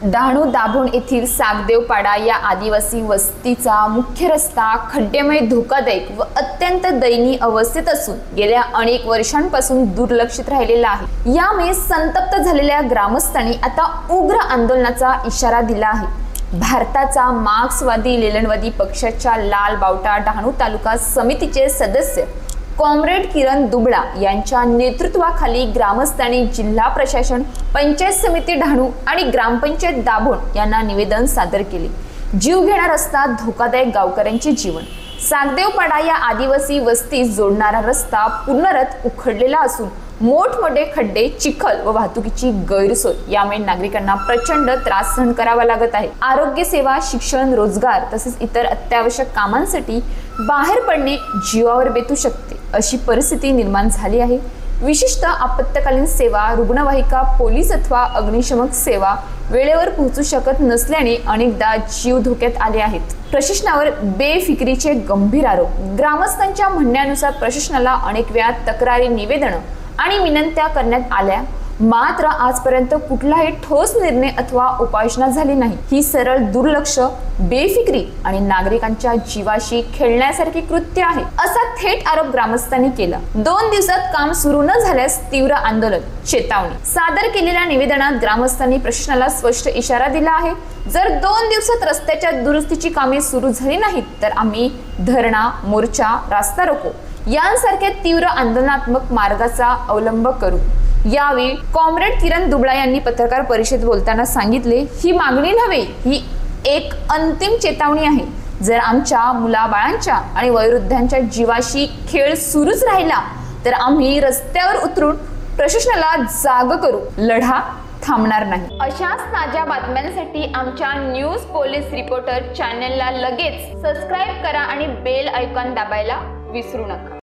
डहाणू दाभोण येथील सागदेवपाडा या आदिवासी वस्तीचा मुख्य रस्ता खड्डेमय, धोकादायक व अत्यंत दयनीय अवस्थेत असून गेल्या अनेक वर्षांपासून दुर्लक्षित राहिलेला आहे। यामुळे संतप्त झालेल्या ग्रामस्थांनी आता उग्र आंदोलनाचा इशारा दिला आहे। भारताचा मार्क्सवादी लेलनवादी पक्षाच्या लाल बावटा डहाणू तालुका समितीचे सदस्य कॉम्रेड किरण दुबळा यांच्या नेतृत्वाखाली ग्रामस्थांनी जिल्हा प्रशासन, पंचायत समिती डहाणू आणि ग्रामपंचायत दाभोण यांना निवेदन सादर केले। जीवघेणा रस्ता, धोकादायक गावकऱ्यांचे जीवन। सागदेवपाडा या आदिवासी वस्तीस जोडणारा रस्ता पूर्णतः उखडलेला असून मोठमोठे खड्डे, चिखल व वाहतुकीची गैरसोय यामुळे नागरिकांना प्रचंड त्रास सहन करावा लागत आहे। आरोग्य सेवा, शिक्षण, रोजगार तसेच इतर अत्यावश्यक कामांसाठी बाहेर पडणे जीवावर बेतू शकते अशी परिस्थिती निर्माण झाली आहे। विशिष्ट आपत्कालीन सेवा, रुग्णवाहिका, पोलीस अथवा अग्निशमक सेवा वेळेवर पोहोचू शकत नसल्याने अनेकदा जीव धोक्यात आले आहेत। प्रशासनावर बेफिकिरीचे गंभीर आरोप। ग्रामस्थांच्या म्हणण्यानुसार प्रशासनाला अनेक वेळा तक्रारी, निवेदन आणि विनंत्या करण्यात आल्या, मात्र आजपर्यंत कुठलाही ठोस निर्णय अथवा उपाययोजना झाली नाही। ही सरळ दुर्लक्ष, बेफिकिरी आणि नागरिकांच्या जीवाशी खेळण्यासारखी कृत्य आहे असा थेट आरोप ग्रामस्थांनी केला। 2 दिवसात काम सुरू न झाल्यास तीव्र आंदोलन, चेतावणी। सादर केलेल्या निवेदनात ग्रामस्थांनी प्रशासनाला स्पष्ट इशारा दिला आहे, जर 2 दिवसात रस्त्याच्या दुरुस्तीची कामे सुरू झाली नाहीत तर आम्ही धरणा, मोर्चा, रास्ता रोको यांसारख्या तीव्र आंदोलनात्मक मार्गाचा अवलंब करू। यावेळी कॉम्रेड किरण दुबळा यांनी पत्रकार परिषदेत बोलताना सांगितले, ही मागणी नव्हे, ही एक अंतिम चेतावणी आहे। जर आमच्या मुलाबाळांच्या आणि वयोवृद्धांच्या जीवाशी खेळ सुरूच राहिला तर आम्ही रस्त्यावर उतरून प्रशासनाला जाग करू। लढा थांबणार नाही। अशाच ताज्या बातम्यांसाठी आमच्या न्यूज पोलीस रिपोर्टर चॅनलला लगेच सबस्क्राइब करा आणि बेल आयकॉन दाबायला विसरू नका।